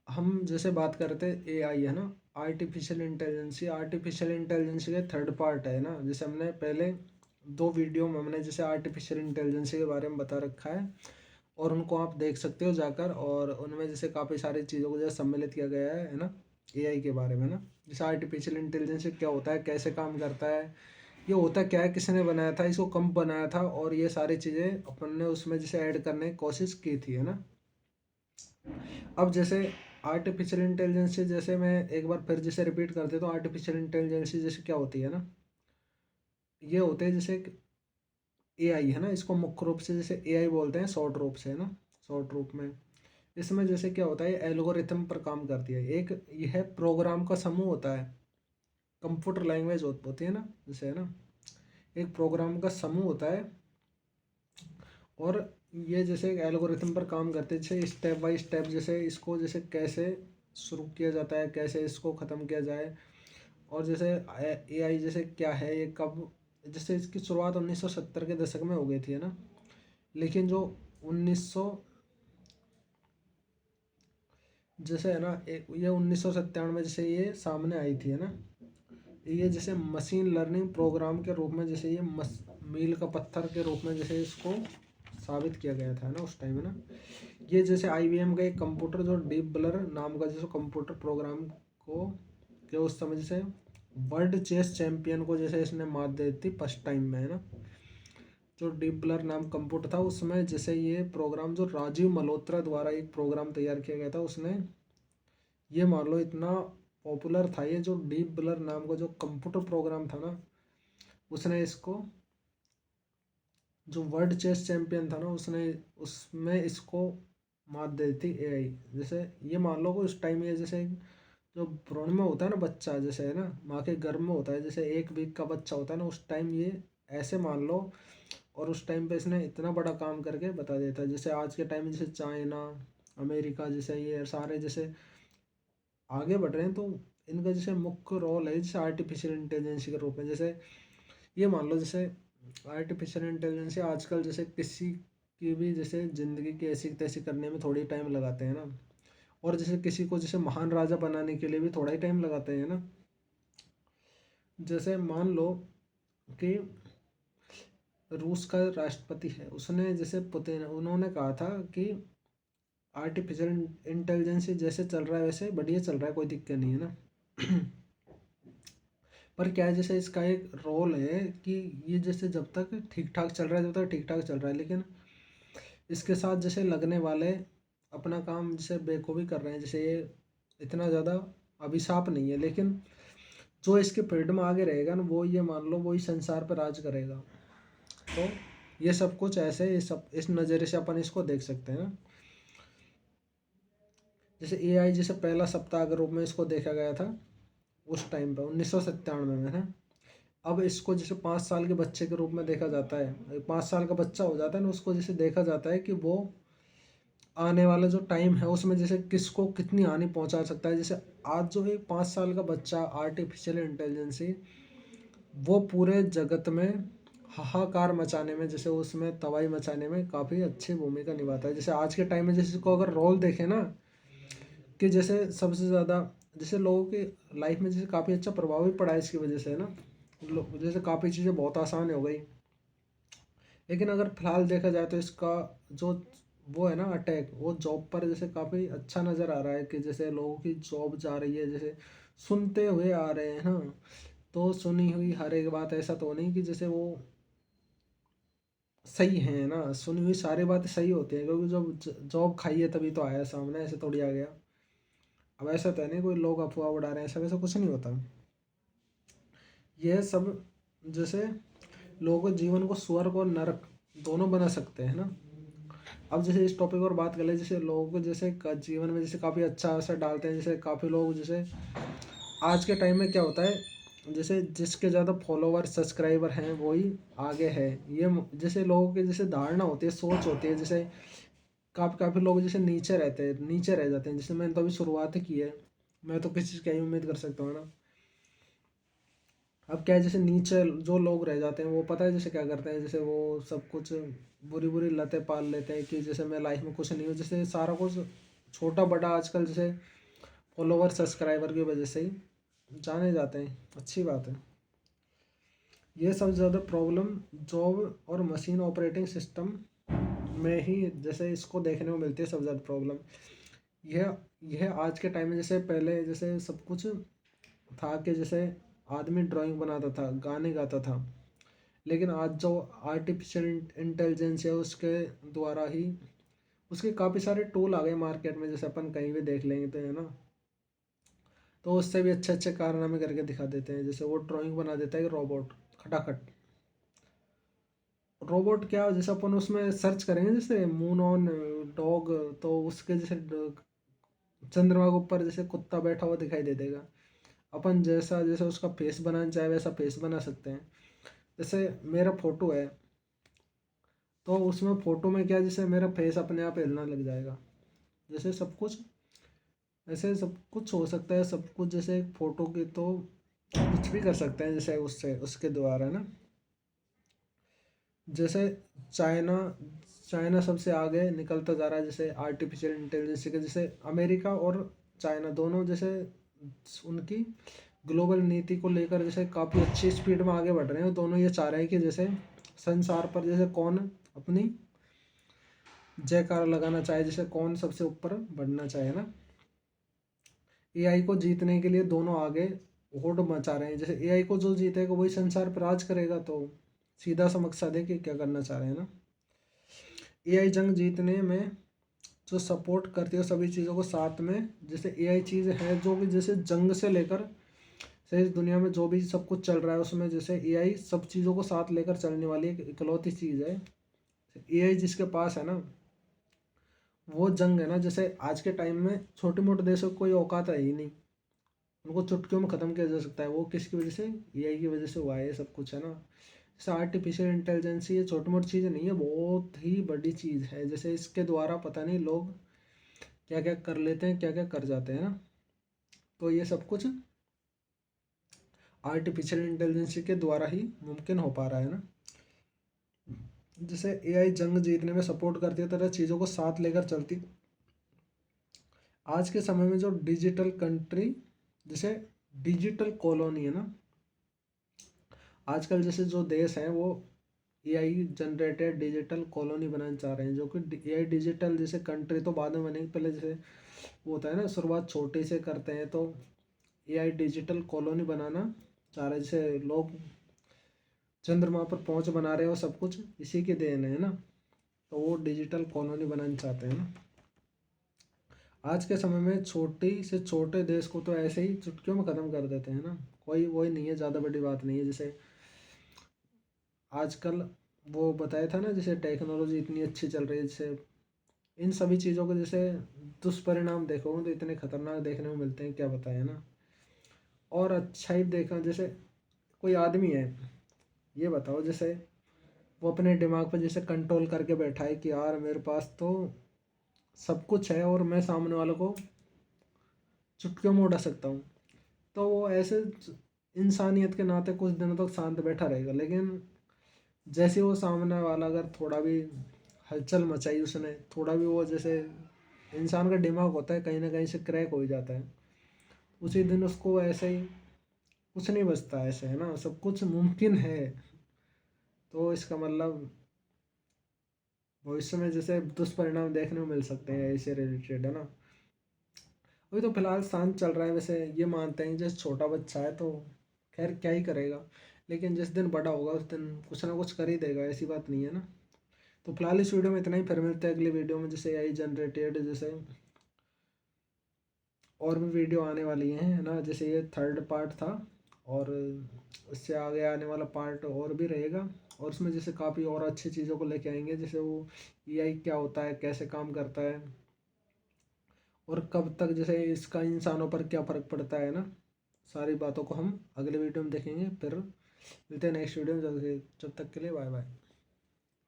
हम जैसे बात करते एआई है ना, आर्टिफिशियल इंटेलिजेंस के थर्ड पार्ट है ना। जैसे हमने पहले दो वीडियो में हमने जैसे आर्टिफिशियल इंटेलिजेंस के बारे में बता रखा है, और उनको आप देख सकते हो जाकर, और उनमें जैसे काफ़ी सारी चीज़ों को जैसे सम्मिलित किया गया है ना, एआई के बारे में ना। जैसे आर्टिफिशियल इंटेलिजेंस क्या होता है, कैसे काम करता है, ये होता क्या है, किसने बनाया था, इसको कब बनाया था, और ये सारी चीज़ें अपन ने उसमें जैसे ऐड करने की कोशिश की थी, है ना। अब जैसे आर्टिफिशियल इंटेलिजेंस से जैसे मैं एक बार फिर जैसे रिपीट कर देता हूँ, आर्टिफिशियल इंटेलिजेंस जैसे क्या होती है ना, ये होते हैं जैसे एआई है ना, इसको मुख्य रूप से जैसे एआई बोलते हैं शॉर्ट रूप से, है ना, शॉर्ट रूप में। इसमें जैसे क्या होता है, एल्गोरिथम पर काम करती है। एक यह प्रोग्राम का समूह होता है, कंप्यूटर लैंग्वेज होती है ना, जैसे है ना, एक प्रोग्राम का समूह होता है, और ये जैसे एक एल्गोरिथम पर काम करते हैं, जैसे स्टेप बाय स्टेप, जैसे इसको जैसे कैसे शुरू किया जाता है, कैसे इसको ख़त्म किया जाए। और जैसे एआई जैसे क्या है, ये कब, जैसे इसकी शुरुआत 1970 के दशक में हो गई थी, है ना। लेकिन जो 1900 जैसे है ना, ये 1997 में जैसे ये सामने आई थी, है ना। ये जैसे मशीन लर्निंग प्रोग्राम के रूप में, जैसे ये मील का पत्थर के रूप में जैसे इसको साबित किया गया था ना उस टाइम, है ना। ये जैसे आईबीएम का एक कंप्यूटर जो डीप ब्लर नाम का जैसे कंप्यूटर प्रोग्राम को के उस समय जैसे वर्ल्ड चेस चैंपियन को जैसे इसने मात दी थी फर्स्ट टाइम में, है ना। जो डीप ब्लर नाम कंप्यूटर था, उसमें जैसे ये प्रोग्राम जो राजीव मल्होत्रा द्वारा एक प्रोग्राम तैयार किया गया था, उसने ये मान लो इतना पॉपुलर था ये जो डीप ब्लर नाम का जो कंप्यूटर प्रोग्राम था ना, उसने इसको, जो वर्ल्ड चेस चैंपियन था ना, उसने उसमें इसको मात दी थी एआई। जैसे ये मान लो कि उस टाइम ये जैसे जो भ्रूण में होता है ना बच्चा, जैसे है ना, माँ के गर्भ में होता है, जैसे 1 वीक का बच्चा होता है ना, उस टाइम ये ऐसे मान लो। और उस टाइम पे इसने इतना बड़ा काम करके बता देता है। जैसे आज के टाइम में जैसे चाइना, अमेरिका, जैसे ये सारे जैसे आगे बढ़ रहे हैं, तो इनका जैसे मुख्य रोल है जैसे आर्टिफिशियल इंटेलिजेंस के रूप में। जैसे ये मान लो जैसे आर्टिफिशियल इंटेलिजेंस आजकल जैसे किसी की भी जैसे ज़िंदगी की ऐसी तैसी करने में थोड़ी टाइम लगाते हैं ना, और जैसे किसी को जैसे महान राजा बनाने के लिए भी थोड़ा ही टाइम लगाते हैं ना। जैसे मान लो कि रूस का राष्ट्रपति है, उसने जैसे पुतिन, उन्होंने कहा था कि आर्टिफिशियल इंटेलिजेंस जैसे चल रहा है वैसे बढ़िया चल रहा है, कोई दिक्कत नहीं है ना। पर क्या है, जैसे इसका एक रोल है कि ये जैसे जब तक ठीक ठाक चल रहा है, जब तक ठीक ठाक चल रहा है, लेकिन इसके साथ जैसे लगने वाले अपना काम जैसे बेखूबी कर रहे हैं। जैसे ये इतना ज़्यादा अभिशाप नहीं है, लेकिन जो इसके पीरियड में आगे रहेगा ना, वो ये मान लो वही संसार पर राज करेगा। तो ये सब कुछ ऐसे, ये सब इस नज़रिए से अपन इसको देख सकते हैं। जैसे एआई जैसे पहला सप्ताह के रूप में इसको देखा गया था उस टाइम पे 1997 में, है। अब इसको जैसे 5 साल के बच्चे के रूप में देखा जाता है, 5 साल का बच्चा हो जाता है ना, उसको जैसे देखा जाता है कि वो आने वाला जो टाइम है उसमें जैसे किसको कितनी हानि पहुंचा सकता है। जैसे आज जो एक 5 साल का बच्चा आर्टिफिशियल इंटेलिजेंस, वो पूरे जगत में हाहाकार मचाने में, जैसे उसमें तबाही मचाने में काफ़ी अच्छी भूमिका निभाता है। जैसे आज के टाइम में जैसे इसको अगर रोल देखें ना, कि जैसे सबसे ज़्यादा जैसे लोगों की लाइफ में जैसे काफ़ी अच्छा प्रभाव भी पड़ा है इसकी वजह से, है ना। जैसे काफ़ी चीज़ें बहुत आसान हो गई। लेकिन अगर फिलहाल देखा जाए तो इसका जो वो है ना अटैक, वो जॉब पर जैसे काफ़ी अच्छा नज़र आ रहा है कि जैसे लोगों की जॉब जा रही है, जैसे सुनते हुए आ रहे हैं ना। तो सुनी हुई हर एक बात ऐसा तो नहीं कि जैसे वो सही है ना, सुनी हुई सारी बातें सही होती है, क्योंकि जब जॉब खाई है तभी तो आया सामने, ऐसे थोड़ी आ गया। अब ऐसा तो है नहीं कोई लोग अफवाह उड़ा रहे हैं, ऐसा वैसा कुछ नहीं होता। यह सब जैसे लोगों के जीवन को स्वर्ग और नरक दोनों बना सकते हैं ना। अब जैसे इस टॉपिक पर बात कर ले, जैसे लोगों को जैसे जीवन में जैसे काफ़ी अच्छा असर डालते हैं। जैसे काफ़ी लोग जैसे आज के टाइम में क्या होता है, जैसे जिसके ज़्यादा फॉलोवर सब्सक्राइबर हैं वही आगे है। ये जैसे लोगों की जैसे धारणा होती है, सोच होती है। जैसे काफ़ी काफ़ी लोग जैसे नीचे रहते हैं, नीचे रह जाते हैं। जैसे मैंने तो अभी शुरुआत ही की है, मैं तो किसी चीज़ की उम्मीद कर सकता हूँ ना। अब क्या है, जैसे नीचे जो लोग रह जाते हैं वो पता है जैसे क्या करते हैं, जैसे वो सब कुछ बुरी बुरी लतें पाल लेते हैं कि जैसे मैं लाइफ में कुछ नहीं हूँ, जैसे सारा कुछ छोटा बड़ा आजकल जैसे फॉलोवर सब्सक्राइबर की वजह से ही जाने जाते हैं, अच्छी बात है। ये सबसे ज़्यादा प्रॉब्लम जॉब और मशीन ऑपरेटिंग सिस्टम में ही जैसे इसको देखने को मिलती है सबसे ज़्यादा प्रॉब्लम। यह आज के टाइम में जैसे पहले जैसे सब कुछ था कि जैसे आदमी ड्राइंग बनाता था, गाने गाता था, लेकिन आज जो आर्टिफिशियल इंटेलिजेंस है उसके द्वारा ही उसके काफ़ी सारे टूल आ गए मार्केट में, जैसे अपन कहीं भी देख लेंगे तो है ना, तो उससे भी अच्छे अच्छे कारनामे करके दिखा देते हैं। जैसे वो ड्राइंग बना देता है रोबोट खटाखट। रोबोट क्या, जैसे अपन उसमें सर्च करेंगे जैसे मून ऑन डॉग, तो उसके जैसे चंद्रमा के ऊपर जैसे कुत्ता बैठा हुआ दिखाई दे देगा। अपन जैसा जैसे उसका फेस बनाना चाहे वैसा फेस बना सकते हैं। जैसे मेरा फोटो है तो उसमें फ़ोटो में क्या, जैसे मेरा फेस अपने आप हिलना लग जाएगा। जैसे सब कुछ ऐसे सब कुछ हो सकता है, सब कुछ जैसे फ़ोटो की तो कुछ भी कर सकते हैं जैसे उससे उसके द्वारा ना। जैसे चाइना चाइना सबसे आगे निकलता जा रहा है जैसे आर्टिफिशियल इंटेलिजेंस के, जैसे अमेरिका और चाइना दोनों जैसे उनकी ग्लोबल नीति को लेकर जैसे काफ़ी अच्छी स्पीड में आगे बढ़ रहे हैं। दोनों ये चाह रहे हैं कि जैसे संसार पर जैसे कौन अपनी जयकारा लगाना चाहे, जैसे कौन सबसे ऊपर बढ़ना चाहे ना। एआई को जीतने के लिए दोनों आगे होड़ मचा रहे हैं। जैसे एआई को जो जीतेगा वही संसार पर राज करेगा, तो सीधा सा मकसद है कि क्या करना चाह रहे हैं ना। एआई जंग जीतने में जो सपोर्ट करती है सभी चीज़ों को साथ में, जैसे एआई चीज़ है जो कि जैसे जंग से लेकर से इस दुनिया में जो भी सब कुछ चल रहा है उसमें जैसे एआई सब चीज़ों को साथ लेकर चलने वाली एक इकलौती चीज़ है। एआई जिसके पास है ना, वो जंग है ना, जैसे आज के टाइम में छोटे मोटे देशों को कोई औकात है ही नहीं, उनको चुटकियों में ख़त्म किया जा सकता है। वो किसकी वजह से, एआई की वजह से हुआ है ये सब कुछ है ना। जैसे आर्टिफिशियल इंटेलिजेंस ये छोटी मोटी चीज़ नहीं है, बहुत ही बड़ी चीज़ है। जैसे इसके द्वारा पता नहीं लोग क्या क्या कर लेते हैं, क्या क्या कर जाते हैं ना। तो ये सब कुछ आर्टिफिशियल इंटेलिजेंस के द्वारा ही मुमकिन हो पा रहा है ना। जैसे एआई जंग जीतने में सपोर्ट करती है तरह चीज़ों को साथ लेकर चलती। आज के समय में जो डिजिटल कंट्री जैसे डिजिटल कॉलोनी है ना, आजकल जैसे जो देश हैं वो एआई जनरेटेड डिजिटल कॉलोनी बनाना चाह रहे हैं, जो कि एआई डिजिटल जैसे कंट्री तो बाद में बनेगी, पहले जैसे वो होता है ना शुरुआत छोटे से करते हैं, तो एआई डिजिटल कॉलोनी बनाना चाह रहे हैं। जैसे लोग चंद्रमा पर पहुंच बना रहे हो, सब कुछ इसी के देन है ना, तो वो डिजिटल कॉलोनी बनाना चाहते हैं ना। आज के समय में छोटी से छोटे देश को तो ऐसे ही चुटकियों में ख़त्म कर देते हैं ना, कोई वही नहीं है, ज़्यादा बड़ी बात नहीं है। जैसे आजकल वो बताया था ना, जैसे टेक्नोलॉजी इतनी अच्छी चल रही है, जैसे इन सभी चीज़ों के जैसे दुष्परिणाम देखो तो इतने खतरनाक देखने को मिलते हैं, क्या बताएं ना। और अच्छा ही देखा, जैसे कोई आदमी है, ये बताओ जैसे वो अपने दिमाग पर जैसे कंट्रोल करके बैठा है कि यार मेरे पास तो सब कुछ है और मैं सामने वालों को चुटकियों में उड़ा सकता हूँ, तो वो ऐसे इंसानियत के नाते कुछ दिनों तक शांत बैठा रहेगा। लेकिन जैसे वो सामने वाला अगर थोड़ा भी हलचल मचाई उसने, थोड़ा भी वो जैसे इंसान का दिमाग होता है कहीं ना कहीं से क्रैक हो ही जाता है, उसी दिन उसको ऐसे ही कुछ नहीं बचता। ऐसे है ना, सब कुछ मुमकिन है। तो इसका मतलब भविष्य में जैसे दुष्परिणाम देखने को मिल सकते हैं ऐसे रिलेटेड है ना। अभी तो फिलहाल शांत चल रहा है, वैसे ये मानते हैं जैसे छोटा बच्चा है तो खैर क्या ही करेगा, लेकिन जिस दिन बड़ा होगा उस दिन कुछ ना कुछ कर ही देगा, ऐसी बात नहीं है ना। तो फिलहाल इस वीडियो में इतना ही, फिर मिलते हैं अगली वीडियो में जैसे एआई जनरेटेड जैसे और भी वीडियो आने वाली हैं है ना। जैसे ये थर्ड पार्ट था और इससे आगे आने वाला पार्ट और भी रहेगा, और उसमें जैसे काफ़ी और अच्छी चीज़ों को लेके आएंगे, जैसे वो एआई क्या होता है, कैसे काम करता है, और कब तक जैसे इसका इंसानों पर क्या फ़र्क पड़ता है ना। सारी बातों को हम अगले वीडियो में देखेंगे। फिर मिलते हैं नेक्स्ट वीडियो में, जब तक के लिए बाय बाय।